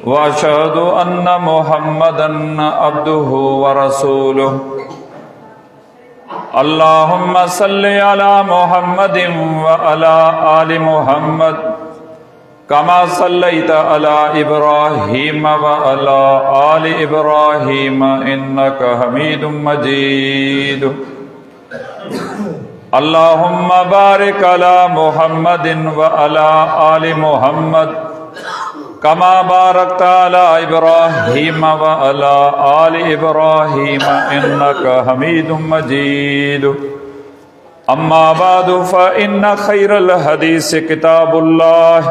वअशहदु अन्न मुहम्मदन अब्दुहु व रसूलुहु। अल्लाहुम्मा सल्लि अला मुहम्मदिन व अला आलि मुहम्मद कमा सल्लैता अला इब्राहीम व अला आलि इब्राहीम इन्नका हमीदुम मजीद। अल्लाहुम्मा बारिक अला मुहम्मदिन व अला आलि मुहम्मद कमा बारकता अला इब्राहीम व अला आलि इब्राहीम इन्नका हमीदुम मजीद। अम्मा बादु फ़इन्न खैरल हदीस किताबुल्लाह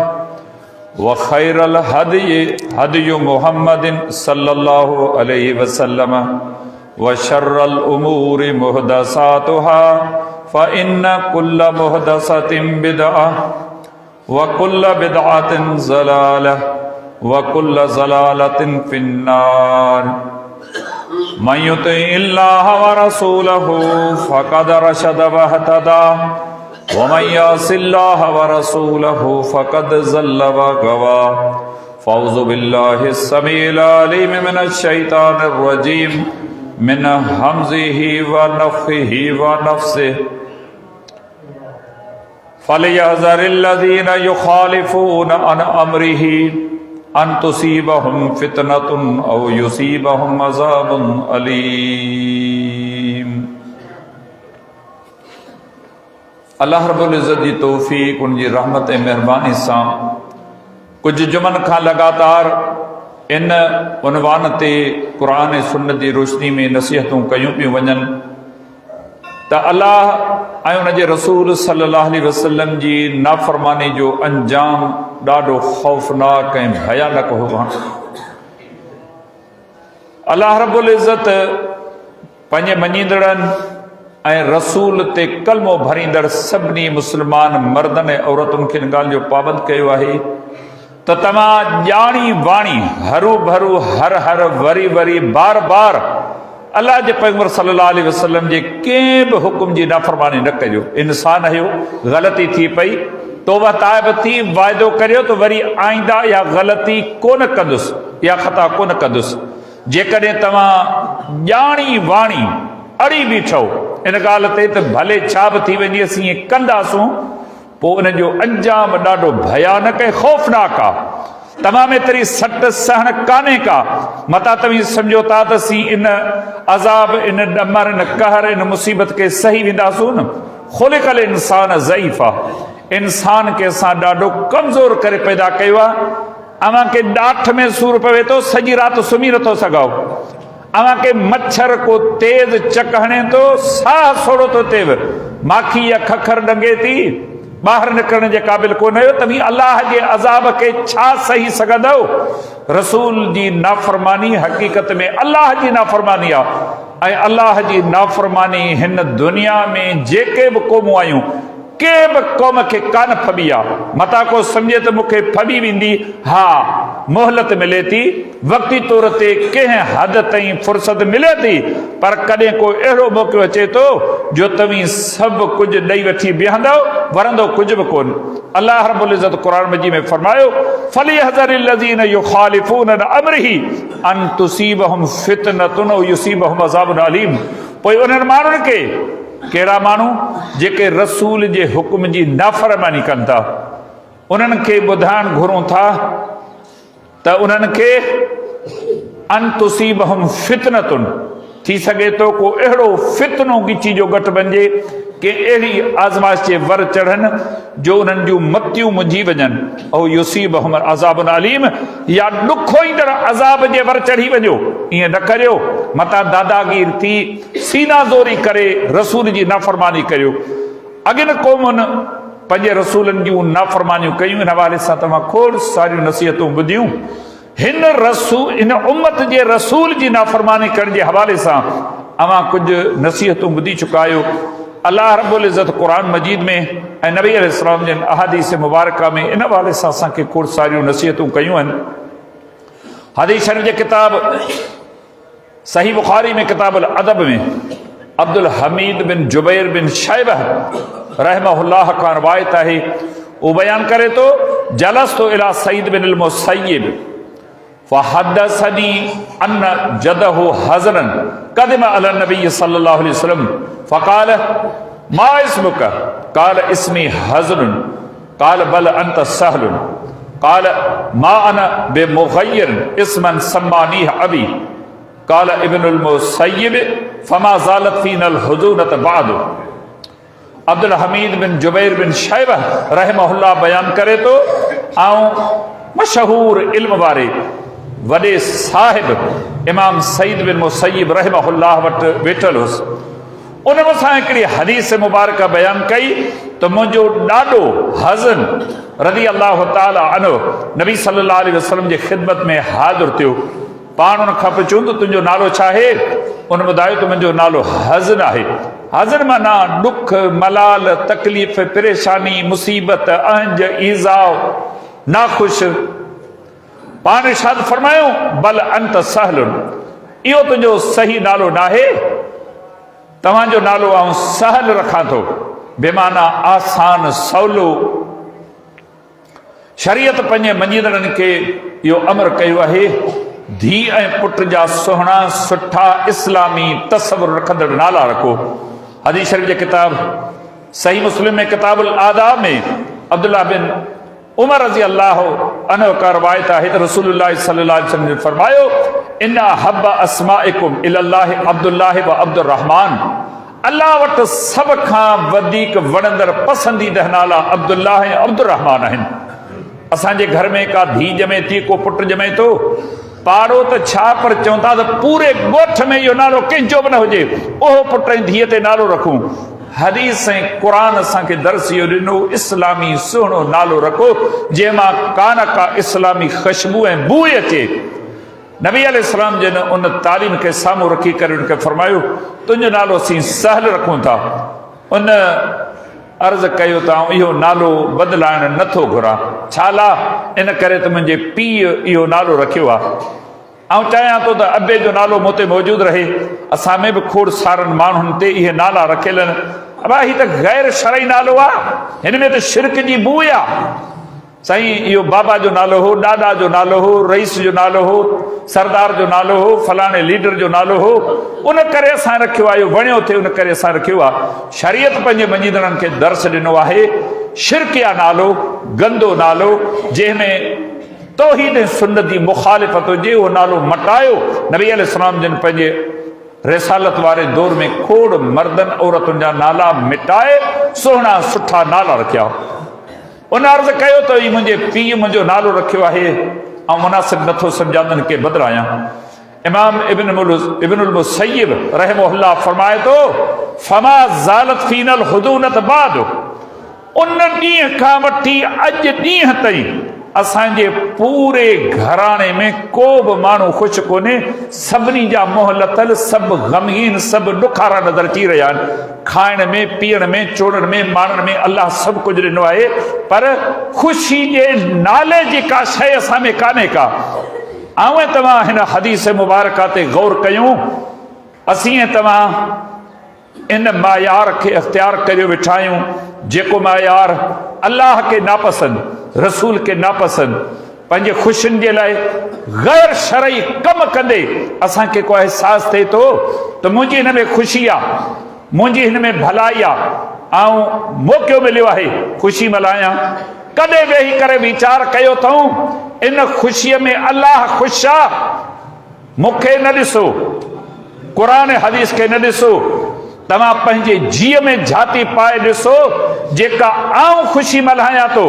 व खैरल हदी मुहम्मदिन सल्लल्लाहु अलैहि वसल्लम व शर्रल उमूरि मुहदसातुहा फ़इन्न कुल्ल मुहदसतिन बिदअह व कुल्ल बिदअतिन ज़लालह व कुल्ल ज़लालतिन फिन्नार। मन युतिइल्लाह व रसूलहु फ़क़द रशद वहतदा व मन यअसिल्लाह व रसूलहु फ़क़द ज़ल्ल व गवा। फ़अऊज़ु बिल्लाहिस समीइल अलीम मिनश शैतानिर रजीम मिन हमज़िही व नफ़्ख़िही व नफ़्सिही। फ़लियहज़रिल्लज़ीना युख़ालिफ़ूना अन अम्रिही अन तुसीबहुम फ़ितनतुन औ युसीबहुम अज़ाबुन अलीम। अल्लाह रब्बुल इज़्ज़त जी तौफ़ीक़ उनकी रहमत ऐं मेहरबानी सां कुछ जुमन खां लगातार इन उनवान ते क़ुरान ऐं सुन्नत जी रोशनी में नसीहतूं कयूं पियूं वञनि त अल्लाह ऐं उनजे रसूल सल्लल्लाहु अलैहि वसल्लम जी नाफ़रमानी जो अंजाम ॾाढो ख़ौफ़नाक ऐं भयानक हो। अल्लाह रब्बुल इज़्ज़त पंहिंजे मञींदड़नि ऐं रसूल ते कलमो भरींदड़ सभिनी मुस्लमान मर्दनि ऐं औरतुनि खे इन ॻाल्हि जो पाबंद कयो आहे त तव्हां ॼाणी वाणी हरू भरू हर हर वरी वरी बार बार अल्लाह जे पैगंबर सल्लल्लाहु अलैहि वसल्लम जे कंहिं बि हुकुम जी नाफ़रमानी न कजो। इंसान आहियो, ग़लती थी पई, तौबा ताइब थी, वाइदो करियो त वरी आईंदा या ग़लती कोन कंदुसि या ख़ता कोन कंदुसि। जेकॾहिं तव्हां ॼाणी वाणी अड़ी बीठो इन ॻाल्हि ते त भले छा बि थी वञे असीं ईअं कंदासूं, पोइ उन जो अंजाम ॾाढो भयानक ऐं ख़ौफ़नाक आहे। तमाम एतिरी सट सहण कान्हे का। मता तव्हीं सम्झो था त असीं इन अज़ाब, इन ॾमर, इन कहर, इन मुसीबत खे सही वेंदासूं न। ख़ुलिक़ल इंसान ज़ईफ़ आहे। इंसान खे असां ॾाढो कमज़ोर करे पैदा कयो आहे। अव्हां खे ॾाठ में सूर पवे थो, सॼी राति सुम्ही नथो सघो। अव्हां खे मच्छर को तेज़ चक हणे थो, साह सोड़ो थो थिएव, माखी या खखर ॾंगे थी, ॿाहिरि निकिरण जे क़ाबिल कोन आहियो, तव्हीं अल्लाह जे अज़ाब खे छा सही सघंदव। रसूल जी नाफ़रमानी हक़ीक़त में अल्लाह जी नाफ़रमानी आहे। ऐं अल्लाह जी नाफ़रमानी हिन दुनिया में जेके बि क़ौमूं आहियूं, कंहिं बि क़ौम खे कान फबी आहे। मता को सम्झे त मूंखे फबी वेंदी, हा मोहलत मिले थी, वक़्ती तौर ते कंहिं हद ताईं फ़ुर्सत मिले थी, पर कॾहिं को अहिड़ो मौक़ो अचे थो जो तव्हीं सभु कुझु ॾेई वठी बीहंदव, वरंदो कुझु बि कोन। अल्लाह रब्बुल इज़्ज़त क़ुरान मजीद में फरमायो, फ़लियहज़रिल्लज़ीना युख़ालिफ़ूना अन अम्रिही अन तुसीबहुम फ़ितनतुन औ युसीबहुम अज़ाबुन अलीम। पोइ उन्हनि माण्हुनि खे, कहिड़ा माण्हू जेके रसूल जे हुकुम जी नाफ़रमानी कनि था, उन्हनि खे ॿुधाइण घुरूं था त उन्हनि खे अन तुसीबहुम फ़ितनतुन, थी सघे थो को अहिड़ो फितनो गिची जो घटि बणिजे कि अहिड़ी आज़माइश जे वर चढ़नि जो उन्हनि जूं मतियूं मुंझी वञनि। ऐं युसीबहुम अज़ाबुन अलीम, या ॾुखो ईंदड़ अज़ाब जे वर चढ़ी वञो। ईअं न करियो, मता दादागीर थी सीना ज़ोरी करे रसूल जी नाफ़रमानी करियो। अॻिन क़ौमुनि पंहिंजे रसूलनि जूं नाफ़रमानियूं कयूं। इन हवाले सां तव्हां खोड़ सारियूं नसीहतूं ॿुधियूं। हिन उम्मत जे रसूल जी नाफ़रमानी करण जे हवाले सां अव्हां कुझु नसीहतूं ॿुधी चुका आहियो। अल्लाह रब्बुल इज़्ज़त क़ुरान मजीद में ऐं नबी अलैहिस्सलाम जन अहादीस मुबारका में इन हवाले सां असांखे खोड़ सारियूं नसीहतूं कयूं आहिनि। हदीस शरीफ़ जे किताब सही बुखारी में किताब अदब में अब्दुल हमीद बिन जुबैर बिन शैबह रहमहुल्लाह का रवायत है। वो बयान करे तो जलस्तु इला सईद बिन मुसय्यब फहद्दसनी अन्न जदहु हज़रन क़दिम अला नबी सल्लल्लाहु अलैहि वसल्लम फ़क़ाल मा इस्मुक क़ाल इस्मी हज़रुन क़ाल बल अंत सहलुन क़ाल मा अना बिमुग़य्यिर इस्मन सम्मानीह अबी क़ाल इब्नुल मुसय्यब फमा ज़ालत फ़ीनल हुज़ूनत बअदु। अब्दुल हमीद बिन जुबैर बिन शैबह रहमहुल्लाह बयान करे तो आऊं मशहूर इल्म वारे वॾे साहिब इमाम सईद बिन मुसय्यब रहमहुल्लाह वटि वेठल हुउसि। उन मूंसां हिकिड़ी हदीस मुबारक बयान कई तो मुंहिंजो ॾाॾो हज़न रज़ी अल्लाह ताला अन्हु नबी सल्लल्लाहु अलैहि वसल्लम जी ख़िदमत में हाज़िर थियो। पाण उन खां पुछियो त तुंहिंजो नालो छा आहे? उन ॿुधायो त मुंहिंजो नालो हज़न आहे। हज़न माना ॾुख मलाल तकलीफ़ परेशानी मुसीबत अंज ईज़ाउ नाख़ुश। पाण इरशाद फरमायो बल अंत सहलुन, इहो तुंहिंजो सही नालो नाहे, तव्हांजो नालो आऊं सहल रखां थो, बेमाना आसान सवलो। शरीयत पंहिंजे मञींदड़नि खे इहो अमर कयो आहे धीउ ऐं पुट जा सुहिणा सुठा इस्लामी तसवुर रखंदड़ नाला रखो। हदीस शरीफ जे किताब सही मुस्लिम में किताबुल आदाब में अब्दुल्लाह बिन उमर रज़ी अल्लाह अन्हु का रवायत है तो रसूलुल्लाह सल्लल्लाहु अलैहि वसल्लम ने फरमायो इन्ना हब्बा अस्माइकुम इलल्लाहि अब्दुल्लाह व अब्दुर्रहमान, अल्लाह वटि सभ खां वधीक वणंदड़ पसंदीदा नाला अब्दुल्लाह ऐं अब्दुर्रहमान आहिनि। असांजे घर में का धीउ ॼमे थी को पुट ॼमे थो पाड़ो त छा पर चऊं था त पूरे ॻोठ में इहो नालो कंहिंजो बि न हुजे ओहो पुट ऐं धीअ ते नालो रखूं। हदीस ऐं क़ुरान असांखे दर्स इहो ॾिनो इस्लामी सुहिणो नालो रखो जंहिंमां कान का इस्लामी ख़ुशबू ऐं बू अचे। नबी अलैहिस्सलाम जिन उन तालीम खे साम्हूं रखी करे उनखे फरमायो तुंहिंजो नालो असीं सहल रखूं था। उन अर्ज़ कयो त इहो नालो बदिलाइण नथो घुरां, छाला इन करे त मुंहिंजे पीउ इहो नालो रखियो आहे। ऐं चाहियां थो त अबे जो नालो मूं ते मौजूदु रहे। असां में बि खोड़ सारनि माण्हुनि ते इहे नाला रखियल आहिनि। अबा हीउ त गैर शरई नालो आहे, हिन में त शिरक जी बू आहे। साईं इहो बाबा जो नालो हो, ॾाॾा जो नालो हो, रईस जो नालो हो, सरदार जो नालो हो, फलाणे लीडर जो नालो हो, उन करे असां रखियो आहे। इहो वणियो थिए उन करे असां रखियो आहे। शरीयत पंहिंजे मञींदड़नि खे दर्स ॾिनो आहे शिरकिया नालो, गंदो नालो जंहिंमें तौहीद ऐं सुन्नत जी मुखालिफ़त हुजे उहो नालो मटायो। नबी अलैहिस्सलाम जिन पंहिंजे रिसालत वारे दौर में खोड़ मर्दनि औरतुनि जा नाला मिटाए सुहिणा सुठा नाला रखिया। उन अर्ज़ कयो त ही मुंहिंजे पीउ मुंहिंजो नालो रखियो आहे ऐं मुनासिब नथो सम्झां के बदिरायां। इमाम इब्नुल मुसय्यब रहमहुल्लाह फरमाए थो फमा ज़ालत फ़ीनल हुदूनत बाद, उन ॾींहं खां वठी अॼु ॾींहं ताईं असांजे पूरे घराणे में को बि माण्हू ख़ुशि कोन्हे। सभिनी जा मुंहं लथल, सभु ग़मगीन, सभु ॾुखारा नज़र अची रहिया आहिनि। खाइण में पीअण में चोड़ण में माणण में अलाह सभु कुझु ॾिनो आहे, पर ख़ुशी जे नाले जी का शइ असां में कान्हे का। ऐं तव्हां हिन हदीस मुबारक ते गौर कयूं, असीं ऐं तव्हां इन मायार खे अख़्तियार करे वेठा आहियूं जेको मायार अल्लाह खे नापसंद, रसूल खे नापसंद, पंहिंजे ख़ुशियुनि जे लाइ गैर शरई कम कंदे असांखे को अहसास थिए थो त मुंहिंजी हिन में ख़ुशी आहे, मुंहिंजी हिन में भलाई आहे ऐं मौक़ो मिलियो आहे ख़ुशी मल्हायां। कॾहिं वेही करे वीचार कयो अथऊं इन ख़ुशीअ में अल्लाह ख़ुशि आहे? मूंखे न ॾिसो, क़ुरान हदीस खे न ॾिसो, तव्हां पंहिंजे जीअ में झाती पाए ॾिसो जेका आऊं ख़ुशी मल्हायां थो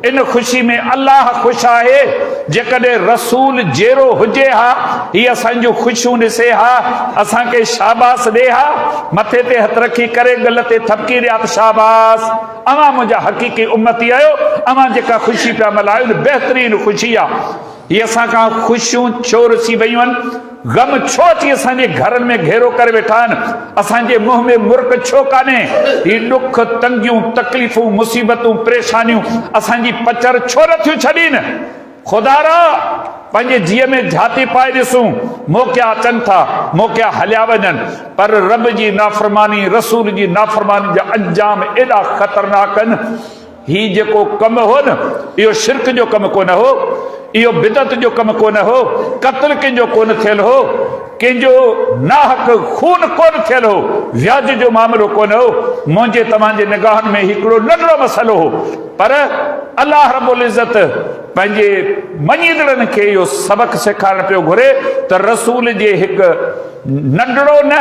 इन ख़ुशी में अल्लाह ख़ुशि आहे। जेकॾहिं रसूल जहिड़ो हुजे हा हीअ असांजूं ख़ुशियूं ॾिसे हा, असांखे शाबास ॾे हा, मथे ते हथ रखी करे गल ते थपकी ॾिया त शाबास, अवां मुंहिंजा हक़ीक़ी उम्मती आहियो, अवां जेका ख़ुशी पिया मल्हायो न बहितरीन ख़ुशी आहे। हीअ असां खां ख़ुशियूं छो रुसी वयूं आहिनि? गम छो अची असांजे घरनि में घेरो करे वेठा आहिनि? असांजे मुंहं में मुर्क छो कान्हे? हीअ ॾुख तंगियूं तकलीफ़ूं मुसीबतूं परेशानियूं असांजी पचर छो नथियूं छॾीनि? ख़ुदा पंहिंजे जीअ में झाती पाए ॾिसूं, मौक़िया अचनि था, मौक़िया हलिया वञनि, पर रब जी नाफ़रमानी रसूल जी नाफ़रमानी जा अंजाम एॾा ख़तरनाक आहिनि। ही जेको कम हो न, इहो शिरक जो कम कोन हो, इहो बिदत जो कम कोन हो, कत्ल कंहिंजो कोन थियल हो, कंहिंजो नाहक खून कोन थियल हो, व्याज जो मामलो कोन हो। मुंहिंजे तव्हांजे निगाहनि में हिकिड़ो नंढड़ो मसइलो हो, पर अल्लाह रब्बुल इज़्ज़त पंहिंजे मञींदड़नि खे इहो सबक़ सेखारणु पियो घुरे त रसूल जे हिकु नंढड़ो न,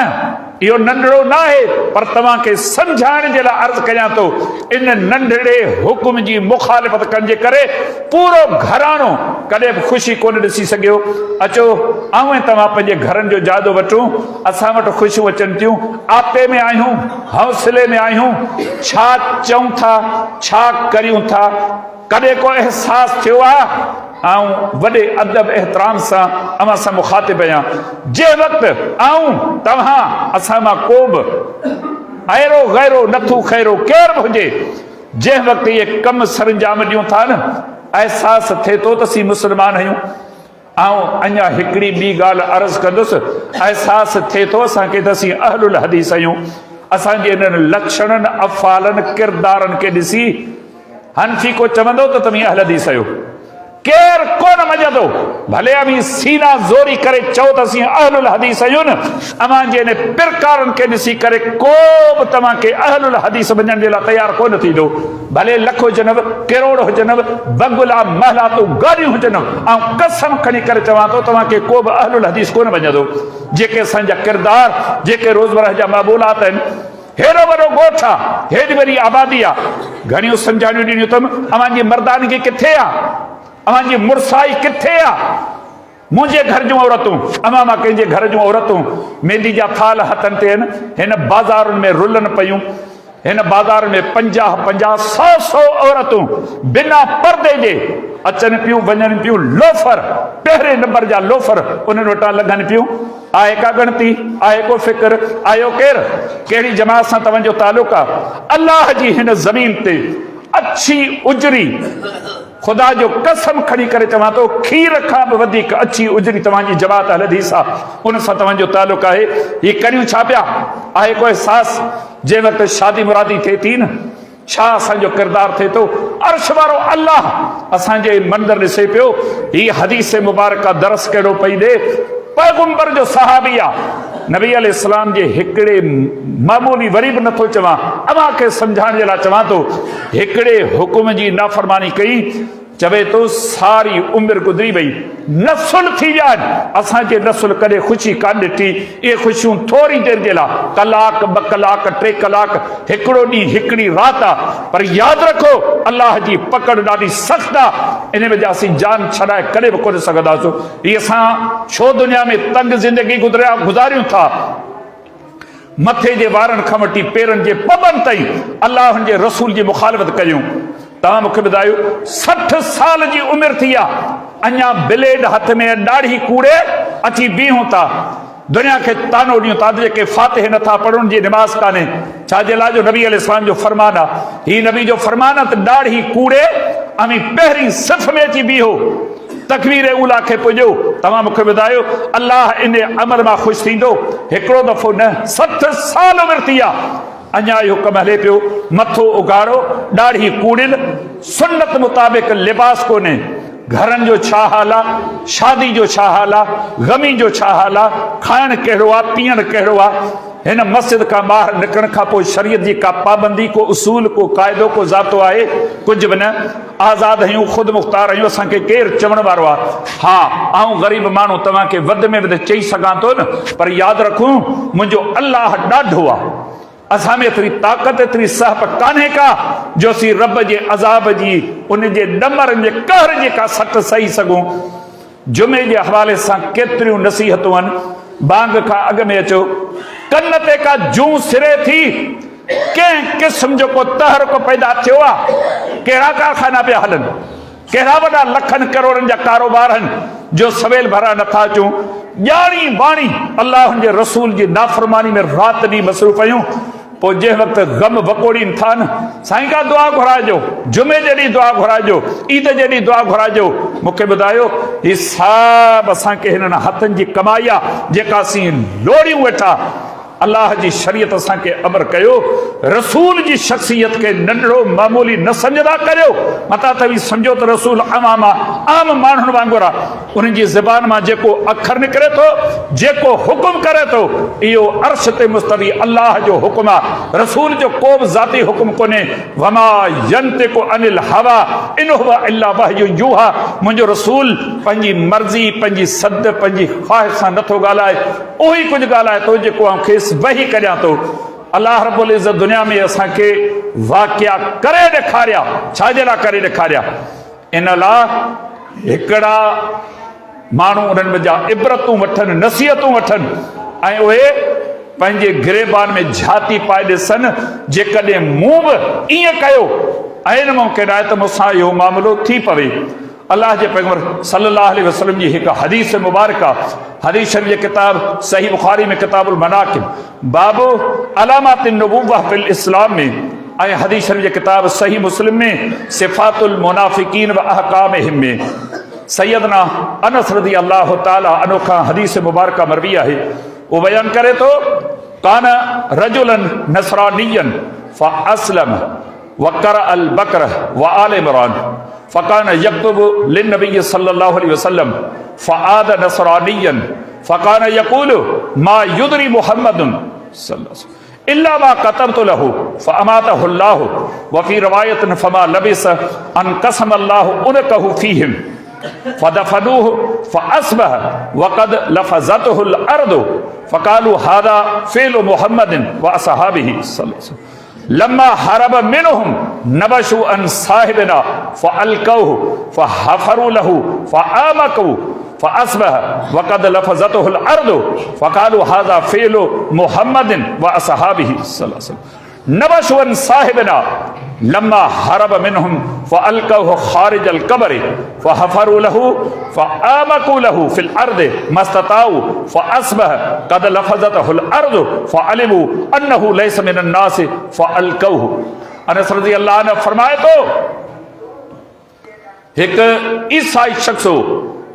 इहो नंढड़ो न आहे, पर तव्हांखे सम्झाइण जे लाइ अर्ज़ु कयां थो, इन नंढड़े हुकुम जी मुखालिफ़त करण जे करे पूरो घराणो कॾहिं बि ख़ुशी कोन ॾिसी सघियो। अचो आऊं ऐं तव्हां पंहिंजे घरनि जो जाइज़ो वठूं। असां वटि ख़ुशियूं अचनि थियूं, आपे में आहियूं, हौसले में आहियूं, छा चऊं था, छा करियूं था, कॾहिं को अहसासु थियो आहे? आऊं वॾे अदब एहतराम सां अवां सां मुखातिब आहियां। जंहिं वक़्तु आऊं तव्हां असां मां को बि अहिड़ो गैरो नथू खैरो केर बि हुजे, जंहिं वक़्तु इहे कम सरंजाम ॾियूं था न, अहसासु थिए थो त असीं मुस्लमान आहियूं। ऐं अञा हिकिड़ी ॿी ॻाल्हि अर्ज़ु कंदुसि, अहसासु थिए थो असांखे त असीं अहलुल हदीस आहियूं। असांजे इन्हनि लक्षणनि, अफ़ालनि, किरदारनि खे ॾिसी हनफी को चवंदो त तव्हीं अहल हदीस आहियो, केर कोन मञंदो। भले अमीं सीना ज़ोरी करे चओ त असीं अहलुल हदीस आहियूं न, अवां जे इन पिरकारनि खे ॾिसी करे को बि तव्हांखे अहलुल हदीस मञण जे लाइ तयारु कोन थींदो। भले लख हुजनि, करोड़ हुजनि, बंगला महलातूं गाॾियूं हुजनि, ऐं कसम खणी करे चवां थो तव्हांखे को बि अहलुल हदीस कोन मञंदो। जेके असांजा किरदार, जेके रोज़मरह जा मामूलात आहिनि, हेॾो वॾो ॻोठ आहे, हेॾी वॾी आबादी आहे, घणियूं सम्झाणियूं ॾिनियूं अथमि, अवांजी मर्दानगी किथे आहे, अवांजी मुरसाई किथे आहे? मुंहिंजे घर जूं औरतूं, अवां मां कंहिंजे घर जूं औरतूं मेहंदी जा थाल हथनि ते आहिनि, हिन बाज़ारुनि में रुलनि पयूं, हिन बाज़ार में 50-50, 100 औरतूं बिना पर्दे जे अचनि पियूं, वञनि पियूं, लोफर, पहिरें नंबर जा लोफर उन्हनि वटां लॻनि पियूं। आहे का गणती, आहे को फिक्र, आयो केरु, कहिड़ी जमात सां तव्हांजो तालुक़ आहे? अल्लाह जी हिन ज़मीन ते अच्छी उजरी, खुदा जो कसम खणी करे चवां थो, खीर खां बि वधीक अच्छी उजरी तव्हांजी जमात अहल हदीस आहे, उन सां तव्हांजो तालुक़ आहे। हीअ करियूं छा पिया? आहे को अहसासु? जंहिं वक़्तु शादी मुरादी थिए थी न, छा असांजो किरदारु थिए थो? अर्श वारो अल्लाह असांजे मंदर ॾिसे पियो, हीअ हदीस मुबारका दरस कहिड़ो पई ॾे। पैगंबर जो सहाबी आहे, नबी अलैहिस्सलाम जे हिकिड़े मामूली, वरी बि नथो चवां, अवां खे सम्झाइण जे लाइ चवां थो, हिकिड़े हुकुम जी नाफ़रमानी कई, चवे थो सारी उमिरि गुज़री वई, नसुल थी विया आहिनि, असांजे नसुल कॾहिं ख़ुशी कान ॾिठी। इहे ख़ुशियूं थोरी देरि जे लाइ, कलाक, 2 कलाक, 3 कलाक, हिकिड़ो ॾींहुं, हिकिड़ी राति आहे, पर यादि रखो अल्लाह जी पकड़ ॾाढी सख़्तु आहे, इन वजह असीं जान छॾाए कॾहिं बि कोन सघंदासीं। इहे असां छो दुनिया में तंग ज़िंदगी गुज़ारियूं था? मथे जे वारनि खां वठी पेरनि जे पबनि ताईं अल्लाह जे रसूल जी मुखालिफ़त कयूं। तव्हां मूंखे ॿुधायो, 60 साल जी उमिरि थी आहे, अञा ब्लेड हथ में, ॾाढ़ी कूड़े अची बीहूं था, दुनिया खे तानो ॾियूं था, जेके फातिह नथा पढ़नि जी निमाज़ कान्हे। छाजे लाइ? जो नबी अलैहिस्सलाम जो फरमान आहे, हीउ नबी जो फरमान आहे त ॾाढ़ी कूड़े अमी पहिरीं सिफ़ में अची बीहो, तकबीर उला खे पुॼो। तव्हां मूंखे ॿुधायो, अल्लाह इन अमल मां ख़ुशि थींदो? हिकिड़ो दफ़ो न, 60 साल उमिरि थी आहे, अञा इहो कमु हले पियो। मथो उघाड़ो, ॾाढ़ी कूड़ियल, सुन्नत मुताबिक़ लिबास कोन्हे, घरनि जो छा हाल आहे, शादी जो छा हाल आहे, ग़मी जो छा हाल आहे, खाइणु कहिड़ो आहे, पीअणु कहिड़ो आहे। हिन मस्जिद खां ॿाहिरि निकिरण खां पोइ शरीयत जी का पाबंदी, को उसूल, को क़ाइदो, को ज़ाब्तो आहे? कुझु बि न। आज़ाद आहियूं, ख़ुदि मुख़्तार आहियूं, असांखे केरु चवण वारो आहे? हा, आऊं ग़रीब माण्हू तव्हांखे वधि में वधि चई सघां थो न, पर यादि रखूं, मुंहिंजो अल्लाह ॾाढो आहे, असां में एतिरी ताक़त, एतिरी सहप कान्हे का जो असीं रब जे अज़ाब जी, उन जे ॾमरनि जे कहर जे का सट सही सघूं। जुमे जे हवाले सां केतिरियूं नसीहतूं आहिनि। बांग खां अॻु में अचो, कन ते का जूं सिरे थी, कंहिं क़िस्म जो को तहरुक पैदा थियो आहे? कहिड़ा कारखाना पिया हलनि, कहिड़ा वॾा लखनि करोड़नि जा कारोबार आहिनि जो सवेल भरा नथा अचूं? ॼाणी बाणी अल्लाह जे रसूल जी नाफ़रमानी में राति ॾींहुं मसरूफ़ आहियूं। पोइ जंहिं वक़्तु ग़म वकोड़ीनि था न, साईं का दुआ घुराइजो, जुमे जे ॾींहुं दुआ घुराइजो, ईद जे ॾींहुं दुआ घुराइजो। मूंखे ॿुधायो, हीउ सभु असांखे हिननि हथनि जी कमाई आहे, जेका असीं लोड़ियूं वेठा, अल्लाह जी शरीयत असांखे अमर कयो, रसूल जी शख्सियत के नंढड़ो मामूली न समझदा करियो, मता तवी समझो त रसूल आम माण्हुनि वांगुरु आहे। उन जी ज़बान मां जेको अखर निकिरे थो, जेको हुकुम करे थो, इहो अर्श ते मुस्तवी अल्लाह जो हुकुम आहे। रसूल जो को बि ज़ाती हुकुम कोन्हे। वमा यंतिकु अनिल हवा इन हुवा इल्ला वहयुन यूहा। मुंहिंजो रसूल पंहिंजी मर्ज़ी, पंहिंजी सद, पंहिंजी ख़्वाहिश सां नथो ॻाल्हाए, उहो ई कुझु ॻाल्हाए थो जेको आउं खेसि वही करियां थो। अल्लाह रब्बुल इज़्ज़त दुनिया में असांखे वाक़िया करे ॾेखारिया। छाजे लाइ करे ॾेखारिया? इन लाइ हिकिड़ा माण्हू उन्हनि जा इबरतूं वठनि, नसीहतूं वठनि ऐं उहे पंहिंजे गिरेबान में झाती पाए ॾिसनि, जेकॾहिं मूं बि ईअं कयो ऐं मुमकिन आहे त मूंसां इहो मामिलो थी पवे। अल्लाह जे पैगंबर सल्लल्लाहु अलैहि वसल्लम जी हिकु हदीस मुबारक आहे। हदीस शरीफ जे किताब सही बुखारी में किताबुल मनाकिब बाबु अलामातिन नबुव्वह फिल इस्लाम में, ऐं हदीस शरीफ जे किताब सही मुस्लिम में सिफातुल मुनाफिकीन व अहकामिहिम में सैयदना अनस रज़ी अल्लाह ताला अन्हु खां हदीस मुबारक मरवी आहे। वो बयान करे तो कान रजुलन नसरानियन फअस्लम वक़रा अल बकर व आल इमरान फ़कान यक्तुबु लिन्नबी सल्लल्लाहु अलैहि वसल्लम फ़आद नसरानियन फ़कान यक़ूलु मा युदरी मुहम्मदुन सल्लल्लाहु इल्ला मा कतबतु लहु फ़अमातहु अल्लाहु व फ़ी रवायतिन फ़मा लबिस अन कसम अल्लाहु उनकहु फ़ीहिम फ़दफ़नूहु फ़अस्बह वक़द लफ़ज़तहु अल अर्दु फ़क़ालू हाज़ा फ़िअलु मुहम्मदिन व असहाबिही सल्लल्लाहु अलैहि वसल्लम लम्मा हरब मिनहुम नबशु अन साहिबना फ़अल्क़ौहु फ़हफ़रू लहु फ़आमकू फ़अस्बह वक़द लफ़ज़तहु अल अर्दु फ़क़ालू हाज़ा फ़िअलु मुहम्मदिन व असहाबिही सल्लल्लाहु अलैहि वसल्लम नबशु अन साहिबना लम्मा हरब मिनहुम फ़अल्क़ौहु ख़ारिज अल क़ब्र फ़हफ़रू लहु फ़आमकू लहु फ़िल अर्दि मस्तताउ फ़अस्बह क़द लफ़ज़तहु अल अर्दु फ़अलिमू अन्नहु लैसा मिनन नास फ़अल्क़ौहु। अनस रज़ी अल्लाह अन्हु फरमाए तो हिकु ईसाई शख्स हो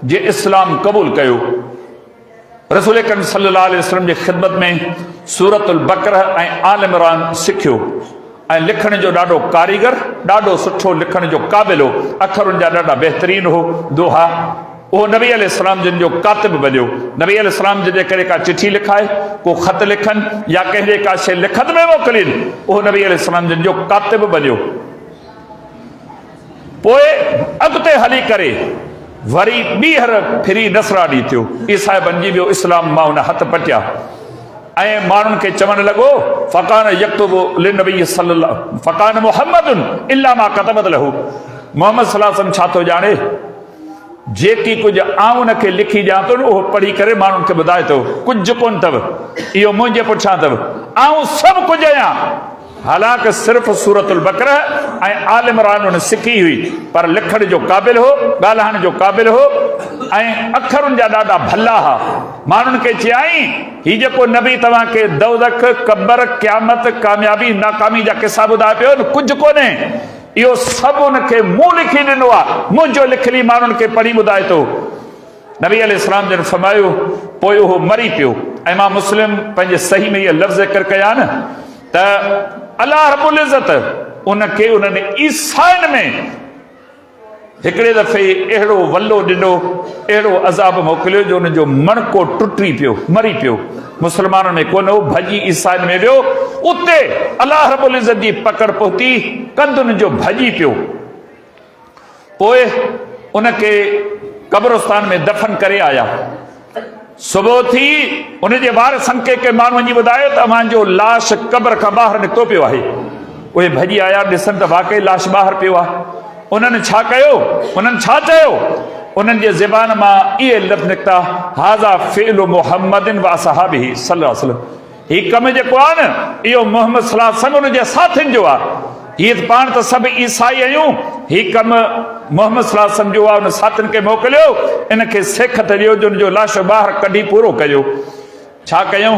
जे इस्लाम क़बूल कयो, रसूल करीम सल्लल्लाहु अलैहि वसल्लम जी ख़िदमत में सूरतुल बक़रह ऐं आल इमरान सिखियो ऐं लिखण जो ॾाढो कारीगर, ॾाढो सुठो लिखण जो क़ाबिल हो, अखरुनि जा ॾाढा बहितरीन हो दोहा। उहो नबी अलैहिस्सलाम जिन जो कातिब बणियो। नबी अलैहिस्सलाम जे करे का चिठी लिखाए, को ख़त लिखनि या कंहिंजे का शइ लिखत में मोकिलीनि, उहो नबी अलैहिस्सलाम जिन जो कातिब बणियो। पोइ अॻिते हली करे वरी ॿीहर फिरी नसरानी थियो, ईसाई बणिजी वियो। इस्लाम मां हुन हथ पटिया ऐं माण्हुनि खे चवणु लॻो फ़कान यक्तुबु लिन्नबी सल्लल्लाहु फ़कान मुहम्मदुन इल्ला मा कतबत लहु। मोहम्मद सल्लल्लाहु अलैहि वसल्लम छा थो ॼाणे? जेकी कुझु आऊं उनखे लिखी ॾियां थो न, उहो पढ़ी करे माण्हुनि खे ॿुधाए थो, कुझु कोन अथव, इहो मुंहिंजे पुठियां अथव, आऊं सभु कुझु आहियां। हालांकि सिर्फ़ सूरतुल बक़रह ऐं आल इमरान उन सिखी हुई, पर लिखण जो क़ाबिल हो, ॻाल्हाइण जो क़ाबिल हो ऐं अखरुनि जा ॾाढा भला हुआ। माण्हुनि खे चयाईं हीउ जेको नबी तव्हांखे दौदख, क़बर, क़यामत, कामयाबी, नाकामी जा किसा ॿुधाए पियो न, कुझु कोन्हे, इहो सभु उनखे मूं लिखी ॾिनो आहे, मुंहिंजो लिखली माण्हुनि खे पढ़ी ॿुधाए थो। नबी अलैहिस्सलाम जन फरमायो, पोइ उहो मरी पियो। ऐं मां मुस्लिम पंहिंजे सही में इहे लफ़्ज़ ज़िक्र कया न त अल्लाह रब्बुल इज़्ज़त उनखे उन्हनि ईसाइनि में हिकिड़े दफ़े अहिड़ो वल्लो ॾिनो, अहिड़ो अज़ाब मोकिलियो जो उनजो मणको टुटी पियो, मरी पियो। मुस्लमाननि में कोन हो, भॼी ईसाइनि में वियो। उते अल्लाह रब्बुल इज़्ज़त जी पकड़ पहुती, कंधु उनजो भॼी पियो। पोइ उनखे कब्रिस्तान में दफ़न करे आया। सुबुह थी उनजे वारसनि के माण्हू वञी ॿुधायो त अव्हांजो लाश क़ब्र खां ॿाहिरि निकितो पियो आहे। उहे भॼी आया, ॾिसनि त वाक़ई लाश ॿाहिरि पियो आहे। उन्हनि छा कयो? उन्हनि छा चयो? उन्हनि जे ज़बान मां इहे लफ़्ज़ निकिता, हाज़ा फ़िअलु मुहम्मदिन व असहाबिही सल्लल्लाहु अलैहि वसल्लम। हीउ कमु जेको आहे न, इहो मोहम्मद सल्लल्लाहु अलैहि वसल्लम उनजे साथियुनि जो आहे। हीअ त पाण त सभु ईसाई आहियूं, हीउ कमु मोहम्मद सल्लल्लाहु अलैहि वसल्लम जो आहे। उन साथियुनि खे मोकिलियो, इनखे सेख त ॾियो जो उनजो लाश ॿाहिरि कढी पूरो कयो। छा कयूं?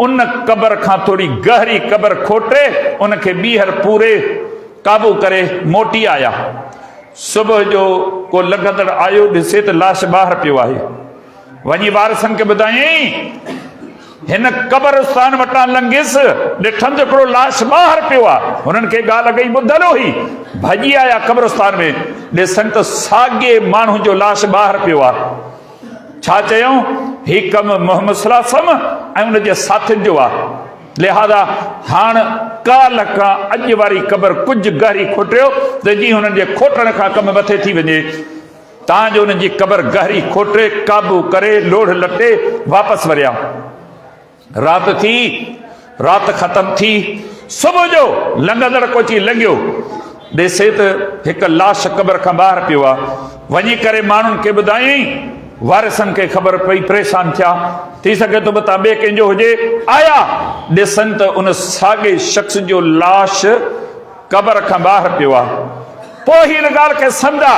उन क़ब्र खां थोरी गहरी क़ब्र खोटे उनखे ॿीहर पूरे काबू करे मोटी आया। सुबुह जो को लॻंदड़ आयो, ॾिसे त लाश ॿाहिरि पियो आहे। वञी वारसनि खे ॿुधायईं हिन कब्रस्तान वटां लंघियुसि, ॾिठमि त हिकिड़ो लाश ॿाहिरि पियो आहे। हुननि खे ॻाल्हि अॻई ॿुधल हुई, भॼी आया कब्रस्तान में, ॾिसनि त साॻिए माण्हू जो लाश ॿाहिरि पियो आहे। छा चयूं? ही कमु मोहम्मद सल्लल्लाहु अलैहि वसल्लम ऐं उनजे साथियुनि जो आहे। लिहाज़ा हाणे काल्ह खां अॼु वारी क़बर कुझु गहरी खोटियो त जीअं हुननि जे खोटण खां कमु मथे थी वञे, तव्हांजो हुननि जी क़बर गहरी खोटे, काबू करे, लोढ़ लटे वापसि वरिया। राति थी, राति ख़तम थी, सुबुह जो लंघंदड़ कोची लंघियो, ॾिसे त हिकु लाश क़बर खां ॿाहिरि पियो आहे। वञी करे माण्हुनि खे ॿुधायईं, वारिसनि खे ख़बर पई, परेशान थिया। थी सघे थो तव्हां ॿिए कंहिंजो हुजे। आया, ॾिसनि त उन साॻे शख़्स जो लाश क़बर खां ॿाहिरि पियो आहे। पोइ हिन ॻाल्हि खे सम्झा,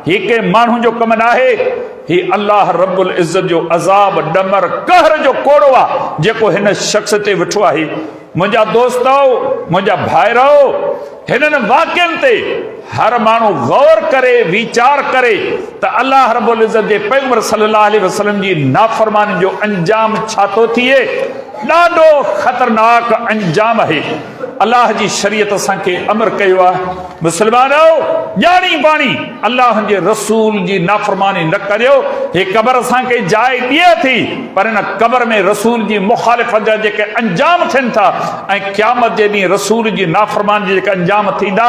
ही के माण्हू जो कमु न आहे, ही अल्लाह रब्बुल इज़्ज़त जो अज़ाब, ॾमर, कहर जो कोड़ो आहे जेको हिन शख़्स ते वेठो आहे। मुंहिंजा दोस्तो, मुंहिंजा भाइरो, हिननि वाक़िअनि ते हर माण्हू गौर करे, वीचार करे त अल्लाह रब्बुल इज़्ज़त जे पैगंबर सल्लल्लाहु अलैहि वसल्लम जी नाफ़रमानी जो अंजाम छा थो थिए। ॾाढो ख़तरनाक अंजाम आहे। अल्लाह जी शरीयत असांखे अमर कयो आहे, मुस्लमानो ॼाणी बाणी अल्लाह जे रसूल जी नाफ़रमानी न करियो। हे क़बर असांखे जाइ ॾिए थी, पर हिन क़बर में रसूल जी मुखालिफ़त जा जेके अंजाम थियनि था ऐं क़यामत जे ॾींहुं रसूल जी नाफ़रमानी जे जेके अंजाम थींदा,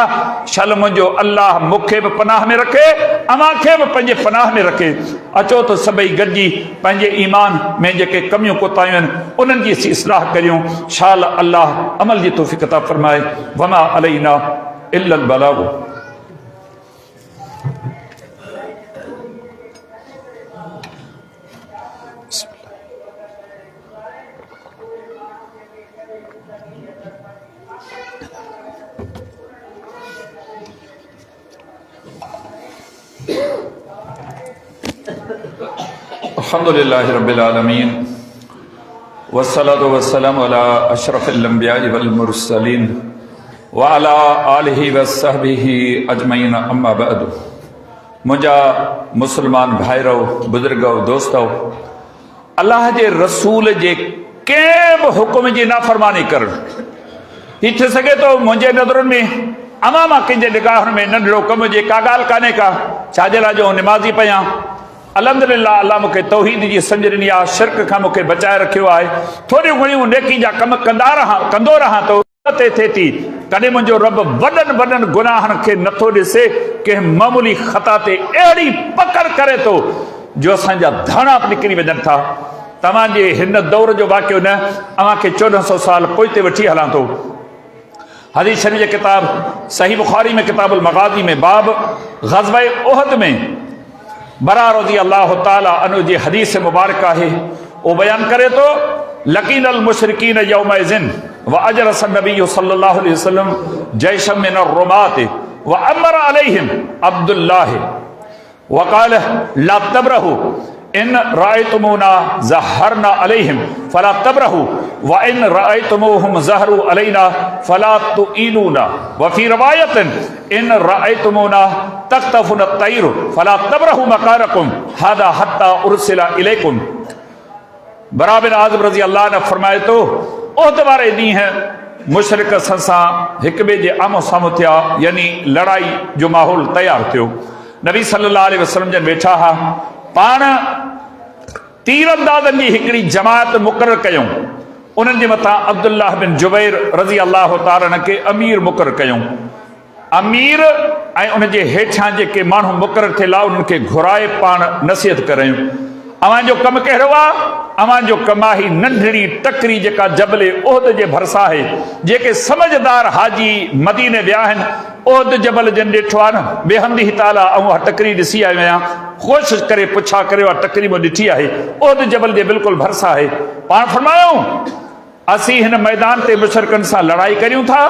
शल मुंहिंजो अल्लाह मूंखे बि पनाह में रखे, अमांखे बि पंहिंजे पनाह में रखे। अचो त सभई गॾिजी पंहिंजे ईमान में जेके कमियूं कोताहियूं आहिनि उन्हनि जी इस्लाह करियूं। शाल अल्लाह अमल जी तौफ़ीक़ अता फरमाए। वमा अलैना इल्लल बलाग। अल्हम्दुलिल्लाहि रब्बिल आलमीन वस्सलातु वस्सलामु अला अशरफिल अंबियाइ वल मुरसलीन व अला आलिहि व सहबिहि अजमईन अम्मा बअद। मुंहिंजा मुस्लमान भाइरो, बुजुर्गो, दोस्तो, अल्लाह जे रसूल जे कंहिं बि हुकुम जी नाफ़रमानी करणु ही थी सघे थो मुंहिंजे नज़रुनि में अमा मां कंहिंजे निगाहनि में नंढड़ो कमु हुजे, का ॻाल्हि कान्हे का, छाजे लाइ जो निमाज़ी पयां। अल्हम्दुलिल्लाह, अल्लाह मूंखे तौहीद जी सम्झ ॾिनी आहे, शिरक खां मूंखे बचाए रखियो आहे। थोरियूं घणियूं नेकी जा कम कंदो रहां थो, ते थिए थी। कॾहिं मुंहिंजो रब वॾनि वॾनि गुनाहनि खे नथो ॾिसे, कंहिं मामूली ख़ता ते अहिड़ी पकड़ करे थो जो असांजा धाणा निकिरी वञनि था। तव्हांजे हिन दौर जो वाक़ियो न, अव्हांखे 1400 साल पोइ ते वठी हलां थो। हदीस शरीफ़ जे किताब सही बुखारी में किताबुल मग़ाज़ी में बाब ग़ज़वा उहद में बरा रज़ी अल्लाह ताला अन्हु जी हदीस मुबारक आहे। वो बयान करे तो लकीन अल मुशरिकीन यौमइज़िन व अजरस नबी सल्लल्लाहु अलैहि वसल्लम जैशम मिन अर्रुमात व अमर अलैहिम अब्दुल्लाह व क़ाल ला तबरहु इन रायतुमुना ज़हरना अलैहिम फला तबरहु व इन रायतुमुहुम ज़हरु अलैना फला तुईलूना व फी रवायतिन इन रायतुमुना तख्तफुन तैर फला तबरहु मकानकुम हादा हत्ता उरसिला इलैकुम। बरा बिन आज़िब रज़ी अल्लाह ने फरमाए तो ओहद वारे ॾींहुं मुशरिक सां हिक ॿिए जे आमो साम्हूं थिया, यानी लड़ाई जो माहौल तयारु थियो। नबी सल्लल्लाहु अलैहि वसल्लम जन वेठा हा, पाण तीरंदाज़नि जी हिकिड़ी जमात मुक़ररु कयूं, उन्हनि जे मथां अब्दुल्लाह बिन जुबैर रज़ी अल्लाह ताला खे अमीर मुक़ररु कयूं। अमीर ऐं उनजे हेठां जेके माण्हू मुक़ररु थियल आहे उन्हनि खे घुराए पाण नसीहत करायूं। अव्हांजो कमु कहिड़ो आहे? अव्हांजो कमु आहे नंढड़ी टकरी जेका जबल उहद जे भरिसां आहे। जेके समझदार हाजी मदीने विया आहिनि, उहद जबल जन ॾिठो आहे न, बेहंदी ताला ऐं टकरी ॾिसी आयो आहियां, कोशिशि करे पुछा करे उहा टकरी मां ॾिठी आहे, उहद जबल जे बिल्कुलु भरिसां आहे। पाण फरमायूं असीं हिन मैदान ते मुशरिकनि सां लड़ाई करियूं था,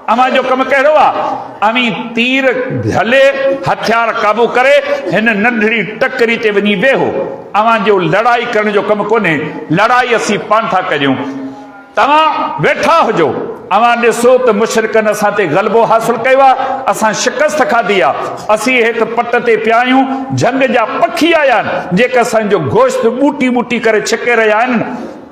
अव्हांजो कमु कहिड़ो आहे? अवी तीर झले हथियार क़ाबू करे हिन नंढड़ी टकरी ते वञी वेहो। अव्हांजो लड़ाई करण जो कमु कोन्हे, लड़ाई असीं पाण था करियूं। तव्हां वेठा हुजो, अव्हां ॾिसो त मुशरिकनि असां ते ग़लबो हासिल कयो आहे, असां शिकस्त खाधी आहे, असीं हिकु पट ते पिया आहियूं, झंग जा पखी आया आहिनि जेके असांजो गोश्त ॿूटी ॿूटी करे छिके रहिया आहिनि।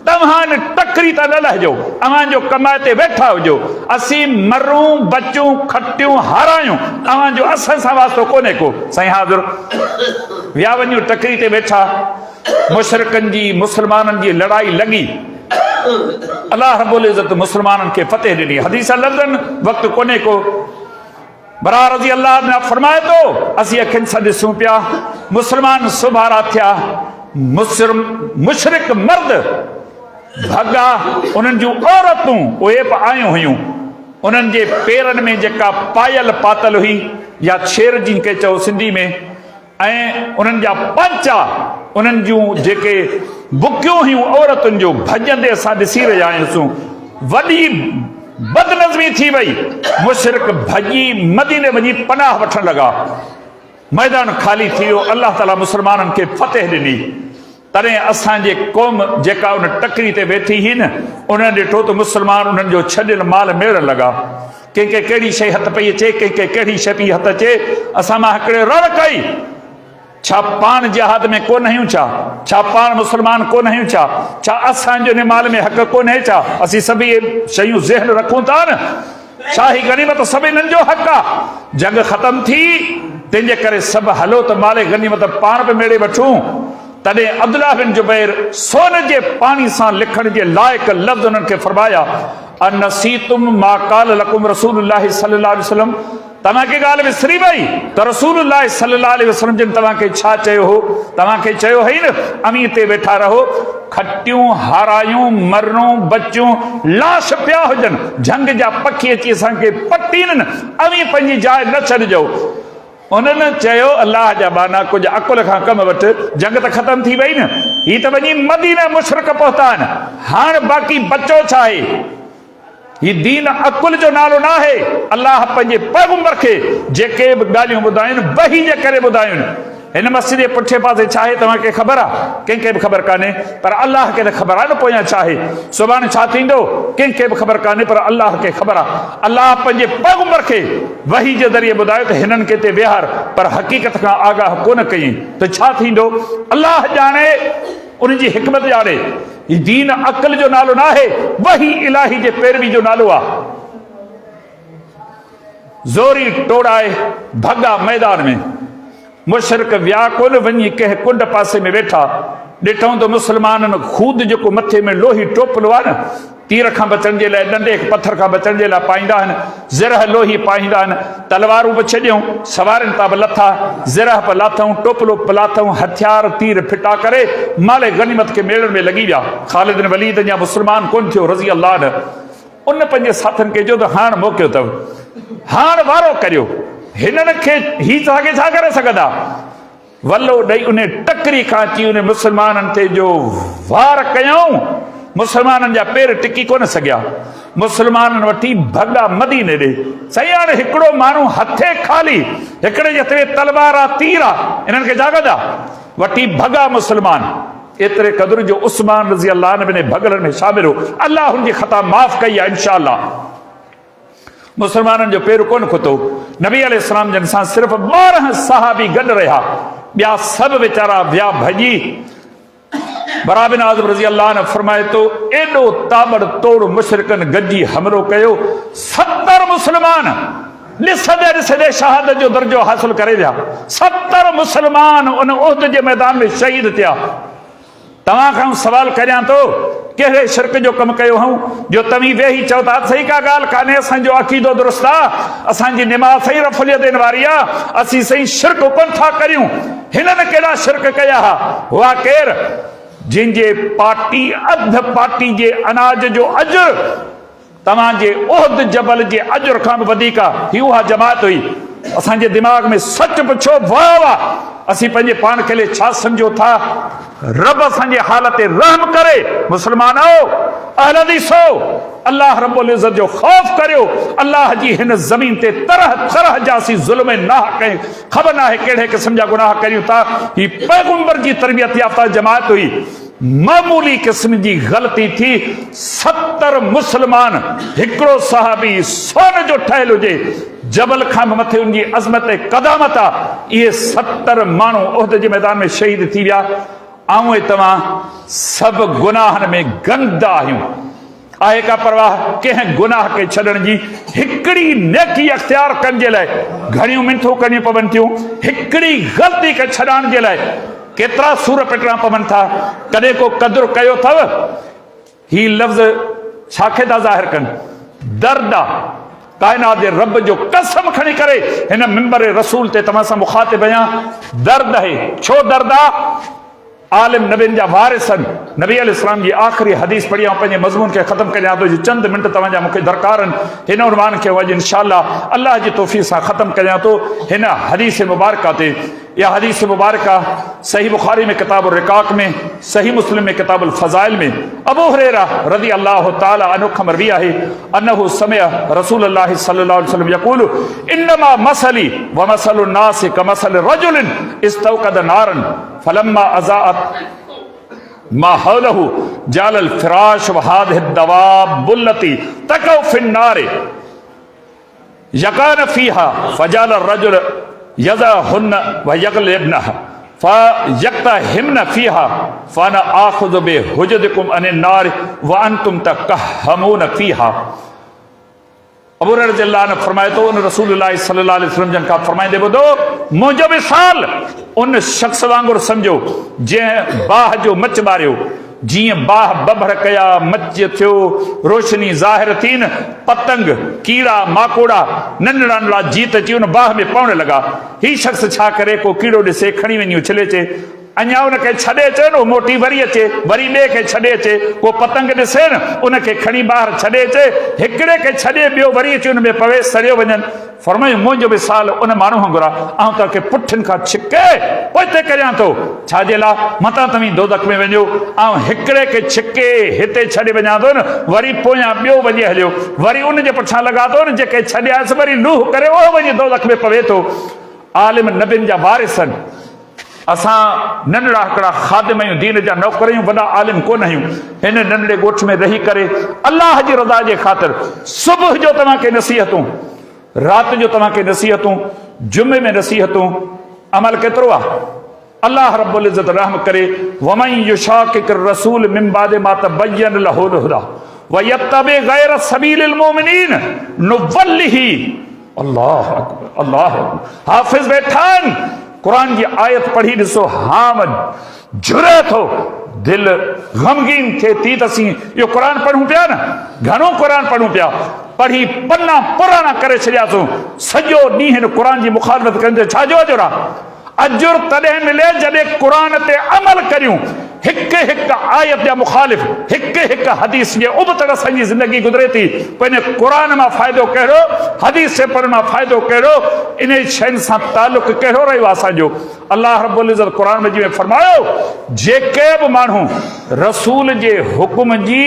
तव्हां टकरी त न लहजो, अवां जो कमाए ते वेठा हुजो, असीं मरूं बचूं खटियूं हारायूं, अवां जो असां सां वास्तो कोन्हे को। साईं हाज़ुर विया वञूं टकरी ते वेठा, मुशरिकनि जी मुस्लमाननि जी लड़ाई लॻी, अल्लाह रब्बुल इज़्ज़त मुस्लमाननि खे फतेह ॾिनी। हदीस लफ़्ज़नि वक़्तु कोन्हे को। बरा रज़ी अल्लाह अन्हु फरमाए थो, असीं अखियुनि सां ॾिसूं पिया मुस्लमान सुभारा थिया, मुशरिक मर्द भॻा, उन्हनि जूं औरतूं उहे बि आयूं हुयूं, उन्हनि जे पेरनि में जेका पायल पातल हुई या छेर जी के चओ सिंधी में, ऐं उन्हनि जा पंचा, उन्हनि जूं जेके बुकियूं हुयूं औरतुनि जो भॼंदे असां ॾिसी रहिया आहियूं। वॾी बदनज़मी थी वई, मुशरिक भॼी मदीने वञी पनाह वठण लॻा, मैदान ख़ाली थी वियो, अल्लाह ताला मुस्लमाननि खे फतेह ॾिनी। तॾहिं असांजे क़ौम जेका उन टकरी ते वेठी हुई न, उन्हनि ॾिठो त मुस्लमान उन्हनि जो छॾियल माल मेड़ण लॻा, कंहिंखे कहिड़ी शइ हथ पई अचे, कंहिंखे कहिड़ी शइ पई हथ अचे। असां मां हिकिड़े रड़ कई, छा पाण जिहाद में कोन आहियूं छा पाण मुस्लमान कोन आहियूं छा असांजो इन माल में हक़ कोन्हे छा? असीं सभई शयूं ज़हन रखूं था न, शाही गनीमत सभिनी जो हक़ आहे। जंग ख़तम थी, तंहिंजे करे सभु हलो त माले गनीमत पाण बि मेड़े वठूं। तॾहिं अब्दुल्लाह बिन जुबैर सोन जे पाणी सां लिखण जे लाइक़ लफ़्ज़ उन्हनि खे फरमाया, अनसीतुम मा क़ाल लकुम रसूलुल्लाह सल्लल्लाहु अलैहि वसल्लम, तव्हांखे ॻाल्हि विसरी वई त रसूलुल्लाह सल्लल्लाहु अलैहि वसल्लम जिन तव्हांखे छा चयो हो? तव्हांखे चयो हई न अमीर ते वेठा रहो, खटियूं हारायूं मरूं बचूं लाश पिया हुजनि, झंग जा पखी अची असांखे पटीनि, अमीर पंहिंजी जाइ न छॾिजो। उन्हनि चयो, अल्लाह जा बाना कुझु अकुल खां कम वठ, जंग त ख़तम थी वई न, ही त वञी मदीना मुशरिक पहुता आहिनि, हाणे बाक़ी बचो छा आहे? ही दीन अकुल जो नालो न आहे। अल्लाह पंहिंजे पैगंबर खे जेके बि ॻाल्हियूं ॿुधायूं वही जे करे ॿुधायूं। हिन मस्जिद जे पुठे पासे छा आहे तव्हांखे ख़बर आहे? कंहिंखे बि ख़बर कान्हे, पर अल्लाह खे त ख़बर आहे न पोयां छा आहे, सुभाणे छा थींदो कंहिंखे बि ख़बर कान्हे, पर अल्लाह खे ख़बर आहे। अल्लाह पंहिंजे पैगंबर खे वही जे ज़रिए ॿुधायो त हिननि खे ते विहार, पर हक़ीक़त खां आगाह कोन कयईं त छा थींदो। अल्लाह ॼाणे, उनजी हिकमत ॼाणे। ही दीन अक़ल जो नालो न आहे, वही इलाही जे पैरवी जो नालो आहे। ज़ोरी टोड़ाए भॻा मैदान में, मुशरिक विया कोन, वञी कंहिं कुंड पासे में वेठा, ॾिठऊं त मुस्लमाननि खूद जेको मथे में लोही टोपलो आहे न, तीर खां बचण जे लाइ, डंडे पथर खां बचण जे लाइ पाईंदा आहिनि, ज़िरह लोही पाईंदा आहिनि, तलवारूं बि छॾियूं, सवारनि तां बि लथा, ज़िरह बि लाथऊं, टोपलो बि लाथऊं, हथियार तीर फिटा करे माले गनीमत खे मेड़ण में लॻी विया। ख़ालिद बिन वलीद अञा मुस्लमान कोन थियो रज़ी अल्लाह अन्हु। उन पंहिंजे साथियुनि खे चयो त हाणे मौक़ो अथव, हाणे वारो करियो, हिननि खे ही तव्हांखे छा करे सघंदा? वल्लो ॾेई उन टकरी खां अची उन मुस्लमाननि ते जो वार कयऊं, मुस्लमाननि जा पेर टिकी कोन सघिया। मुस्लमाननि वठी भॻा मदीने ॾे। साईं हाणे हिकिड़ो माण्हू हथे ख़ाली, हिकिड़े जे हथ में तलवार आहे, तीर आहे, इन्हनि खे छा कंदा? वठी भॻा मुस्लमान। एतिरे क़दुर जो उस्मान रज़ी अल्लाह अन्हु बिन भॻलनि में शामिल हो। अल्लाह हुनजी ख़ता माफ़ कई आहे इंशा अल्लाह। मुस्लमाननि जो पेर कोन खुतो। नबी अलैहिस्सलाम जन सां सिर्फ़ 12 सहाबी गॾु रहिया, ॿिया सभु वीचारा विया भॼी। बरा बिन आज़िब रज़ी अल्लाह अन्हु फरमाए थो, एॾो ताबड़तोड़ मुशरिकनि गॾिजी हमिलो कयो, 70 मुस्लमान ॾिसंदे ॾिसंदे शहादत जो दर्जो हासिल करे विया। 70 मुस्लमान उन उहद जे मैदान में शहीद थिया। तव्हां खां सवाल करियां थो, कहिड़े शिरक जो कमु कयो हूं जो तव्हीं वेही चओ था सही का ॻाल्हि कान्हे, असांजो अक़ीदो दुरुस्त आहे, असांजी निमाज़ सही रफ़ुलियत ॾियण वारी आहे, असीं सही शिरक कोन था करियूं। हिननि कहिड़ा शिरक कया हुआ? हुआ केरु? जिनजे पार्टी अध पार्टी जे अनाज जो अजुर तव्हांजे उहद जबल जे अजुर खां बि वधीक आहे। ही उहा जमात हुई। असांजे दिमाग़ में सच पुछो वाह वाह, असीं पंहिंजे पाण खे छा सम्झो था? रब असांजे हालत ते रहम करे। मुस्लमानो अहल हदीसो, अल्लाह रब्बुल इज़्ज़त जो ख़ौफ़ करियो। अल्लाह जी हिन ज़मीन ते तरह तरह जा असीं ज़ुल्म नाह कयूं, ख़बर न आहे कहिड़े क़िस्म जा गुनाह करियूं था। ही पैगंबर जी तरबियत याफ़्ता जमात हुई। मामूली क़िस्म जी ग़लती थी, 70 मुस्लमान, हिकिड़ो सहाबी सोन जो ठहियल हुजे, जबल खां मथे उनजी अज़मत कदामत आहे, इहे 70 माण्हू उहद जे मैदान में शहीद थी विया। आऊं तव्हां सब गुनाहन में गंदा आहियूं। आहे का परवाह कंहिं गुनाह के छॾण जी? हिकिड़ी नेकी अख्तियार करण जे लाइ घणियूं मिनथूं करणियूं पवनि थियूं। हिकिड़ी ग़लती खे छॾाइण जे लाइ केतिरा सूर पिटणा पवनि था। कॾहिं को क़दुरु कयो अथव? ही लफ़्ज़ छाखे था ज़ाहिर कनि? दर्द आहे। कायनात जे रब जो कसम खणी करे हिन मिंबर रसूल ते तव्हां सां मुखातिब आहियां। दर्द आहे। छो दर्द आहे? आलिम नबीन जा वारिसन नबी अलैहिस्सलाम जी आख़िरी हदीस पढ़ी ऐं पंहिंजे मज़मून खे ख़त्म करियां थो। चंद मिंट तव्हांजा मूंखे दरकार आहिनि। हिन उनवान खे अॼु इंशाअल्लाह अल्लाह जी तौफ़ीक़ सां ख़त्म करियां थो। हिन हदीस मुबारका ते यह हदीस मुबारका सही बुखारी में किताब रिकाक में, सही मुस्लिम में किताब फ़ज़ाइल में अबू हुरैरा रज़ी अल्लाह ताला अन्हु खां मरवी आहे अन्नहु समिअ रसूलुल्लाह सल्लल्लाहु अलैहि वसल्लम यक़ूलु इन्नमा मसली व मसलु नास कमसल रजुलिन इस्तौक़द नारन फलम्मा अज़ाअत मा हौलहु जालल फिराश व हादिहि दवाब उल्लती तक़उ फिन्नार यकान फ़ीहा फजाल रजुल यज़अहुन्न व यग़लिबनहा फ़यक़्तहिमन फ़ीहा फ़अना आख़ुज़ु बिहुजदिकुम अनिन नार व अंतुम तक़हमून फ़ीहा। अबू हुरैरा रज़ियल्लाहु अन्हु फरमाए तो उन रसूलुल्लाह सल्लल्लाहु अलैहि वसल्लम जन खां फरमाईंदे ॿुधो, मुंहिंजो मिसाल उन शख़्स वांगुरु सम्झो जंहिं बाह जो मच ॿारियो। जीअं बाह बबड़ कया, मच थियो, रोशनी ज़ाहिर थी न, पतंग कीड़ा माकोड़ा नंढड़ा नंढड़ा जीत अची उन बाह में पवण लॻा। ही शख़्स छा करे? को कीड़ो ॾिसे खणी वञी उछले अचे, अञा उनखे छॾे अचे न मोटी वरी अचे, वरी ॿिए खे छॾे अचे। को पतंग ॾिसे न उनखे खणी ॿाहिरि छॾे अचे, हिकिड़े खे छॾे ॿियो वरी अची उन में पवे सड़ियो वञनि। फरमायूं मुंहिंजो मिसाल उन माण्हू वांगुरु आहे। ऐं तव्हांखे पुठियुनि खां छिके पोइ करियां थो छाजे लाइ? मतां तव्हीं दोज़ख में वञो। ऐं हिकिड़े खे छिके हिते छॾे वञा थो न, वरी पोयां ॿियो वञे हलियो, वरी उनजे पुठियां लॻा थो न, जेके छॾियासीं वरी लूह करे उहो वञी दोज़ख में पवे थो। आलिम नबियुनि जा वारिसन असां नंढड़ा हिकिड़ा ख़ादिम आहियूं, दीन जा नौकर आहियूं, वॾा आलिम कोन आहियूं। हिन नंढड़े ॻोठ में रही करे अल्लाह जी रज़ा जे ख़ातिर सुबुह जो तव्हांखे नसीहतूं, राति जो तव्हांखे नसीहतूं, जुमे में नसीहतूं, अमल केतिरो आहे? अल्लाह रब्बुल इज़्ज़त रहम करे वमन युशाकिक रसूल मिन बाद मा तबय्यन लहुल हुदा व यत्तबि गैर सबीलिल मोमिनीन नुवल्लिही। अल्लाह अकबर, अल्लाह अकबर। हाफिज़ बैठान कुरान की आयत पढ़ी ॾिसो, हाम झुरे थो, दिल गमगीन थे थी त असीं इहो क़ुरान पढ़ूं पिया न, घणो क़ुरान पढ़ूं पिया, पढ़ी पन्ना पुराना करे छॾियासीं। सॼो ॾींहुं हिन क़ुरान जी मुखालफ़त कंदे छाजो अजुर आहे? अजुर तॾहिं मिले जॾहिं क़ुरान ते अमल करियूं। हिकु हिकु आयत जा मुखालिफ़, हिकु हिकु हदीस जे उबतड़ असांजी ज़िंदगी गुज़रे थी। पोइ इन क़ुरान मां फ़ाइदो कहिड़ो, हदीस जे पढ़ण मां फ़ाइदो कहिड़ो, इन शयुनि सां तालुक़ कहिड़ो रहियो आहे असांजो? अल्लाह रब्बुल इज़्ज़त क़ुरान मजीद में फरमायो, जेके बि माण्हू रसूल जे हुकुम जी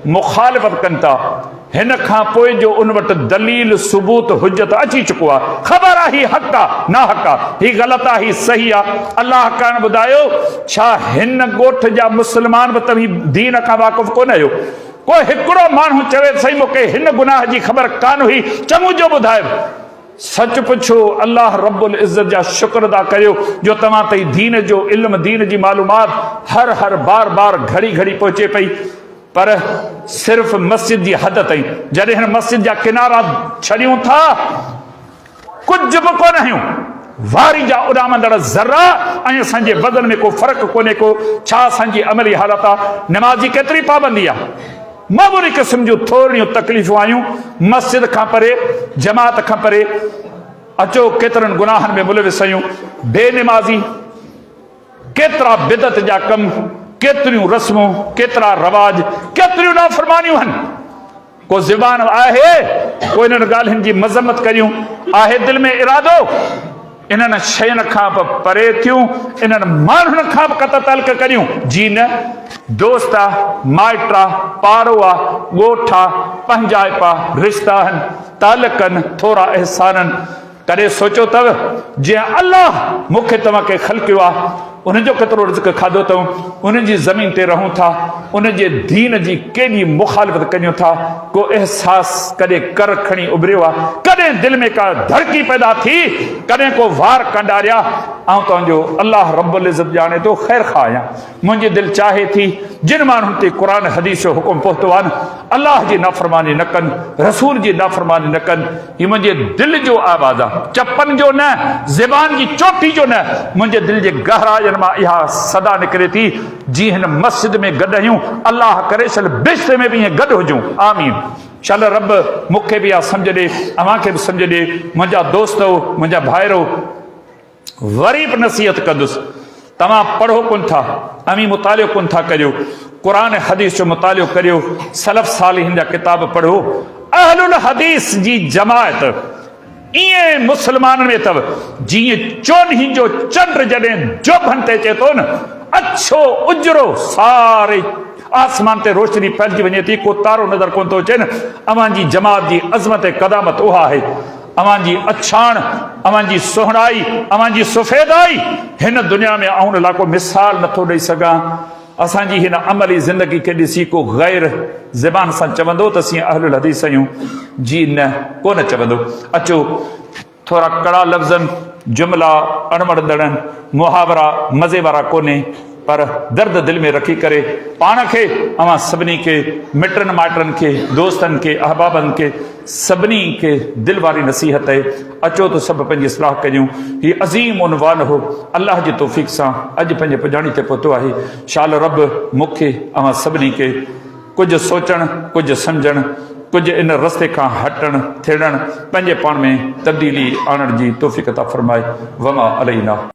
मुखालिफ़त कनि था, हिन खां पोइ जो उन वटि दलील सबूत हुजत अची चुको आहे, ख़बर आहे ही हक़ आहे ना हक़ आहे, ही ग़लति आहे ही सही आहे। अल्लाह कान ॿुधायो छा हिन ॻोठ जा मुस्लमान बि तव्हीं दीन खां वाक़ुफ़ कोन आहियो? को हिकिड़ो माण्हू चवे सही मूंखे हिन गुनाह जी ख़बर कान हुई, चङो जो ॿुधायो। सच पुछो, अल्लाह रब्बुल इज़्ज़त जा शुक्र अदा करियो जो तव्हां ताईं दीन जो इल्म, दीन जी मालूमात हर बार बार घड़ी घड़ी पहुचे पई। पर सिर्फ मस्जिद की हद ताईं, जॾहिं हिन मस्जिद जा किनारा छॾियूं था कुझु बि कोन आहियूं, वारी जा उॾामंदड़ ज़रा ऐं असांजे बदन में को फ़र्क़ु कोन्हे को। छा असांजी अमली हालत आहे? नमाज़ी केतिरी पाबंदी आहे? मामूली क़िस्म जूं थोरियूं तकलीफ़ूं आहियूं, मस्जिद खां परे, जमात खां परे, अचो केतिरनि गुनाहनि में मुलविस आहियूं। बेनिमाज़ी, केतिरा बिदत जा कम, केतिरियूं रस्मूं, केतिरा रवाज, केतिरियूं नाफ़रमानियूं आहिनि। को ज़ुबान आहे, को इन्हनि ॻाल्हियुनि जी मज़म्मत करियूं, आहे दिलि में इरादो इन्हनि शयुनि खां बि परे थियूं, इन्हनि माण्हुनि खां बि क़त तल्क करियूं। जी न, दोस्त आहे, माइट आहे, पाड़ो आहे, ॻोठ आहे, पंहिंजाइप आहे, रिश्ता आहिनि, तालुक आहिनि, थोरा अहसान आहिनि। कॾहिं सोचियो अथव जीअं अल्लाह मूंखे तव्हांखे ख़लक़ियो आहे, उनजो केतिरो रिज़्क़ खाधो अथऊं, उन जी ज़मीन ते रहूं था, उन जे दीन जी केॾी मुखालिफ़त कयूं था, को अहसास कॾहिं कर खणी उभरियो आहे, कॾहिं दिलि में का धड़की पैदा थी, कॾहिं को वार कंडारिया। ऐं तुंहिंजो अल्लाह रब्बुल इज़्ज़त ॼाणे थो ख़ैर खां आहियां। मुंहिंजी दिलि चाहे थी जिन माण्हुनि ते क़ुर हदीस जो हुकुम पहुतो आहे, अल्लाह जी नाफ़रमानी न कनि, रसूल जी नाफ़रमानी न कनि। हीउ मुंहिंजे दिलि जो आवाज़ आहे, चपनि जो न, ज़बान जी चोटी जो न, मुंहिंजे दिलि जे गहराइनि मां इहा सदा निकिरे थी। जी हिन मस्जिद में गॾु आहियूं, अल्लाह करे शल बिश्ते में बि ईअं गॾु हुजूं, आमीन। शल रब मूंखे बि इहा सम्झ ॾे, अव्हांखे बि सम्झ ॾे। मुंहिंजा दोस्त हो, मुंहिंजा भाइरो, वरी बि नसीहत कंदुसि, तव्हां पढ़ो कोन था, अमी मुतालियो कोन था करियो, क़ुर हदीस जो मुतालियो करियो, सलफ़ सालिहीन जा किताब पढ़ो। अहलुल हदीस जी जमायत ईअं मुस्लमाननि में अथव जीअं चोॾहीं जो चंड जॾहिं जोभन ते अचे थो न, अछो उजरो सारे आसमान ते रोशनी फैलिजी वञे थी, को तारो नज़र कोन थो अचे न। अव्हां जी जमात जी अज़मत क़दामत उहा आहे। अव्हां जी अछाण, अव्हां जी सुहिणाई, अव्हां जी सफ़ेदाई हिन दुनिया में आउं लाइ को मिसाल नथो ॾेई सघां। असांजी हिन अमली ज़िंदगी खे ॾिसी को गैर ज़बान सां चवंदो त असीं अहलुल हदीस आहियूं, जी न, कोन चवंदो। अचो थोरा कड़ा लफ़्ज़नि, जुमला अणवणंदड़नि, मुहावरा मज़े वारा कोन्हे, पर दर्द दिल में रखी करे पाण खे, अवां सभिनी खे, मिटनि माइटनि खे, दोस्तनि खे, अहबाबनि खे, सभिनी खे दिल वारी नसीहत आहे। अचो त सभु पंहिंजी इस्लाह कयूं। हीउ अज़ीम उनवान हो, अल्लाह जी तौफ़ीक़ सां अॼु पंहिंजे पुॼाणी ते पहुतो आहे। शाल रब मूंखे, अवां सभिनी खे कुझु सोचणु, कुझु सम्झणु, कुझु इन रस्ते खां हटणु थियणु, पंहिंजे पाण में तब्दीली आणण जी तौफ़ीक़ अता फ़रमाए। वमा अलैना।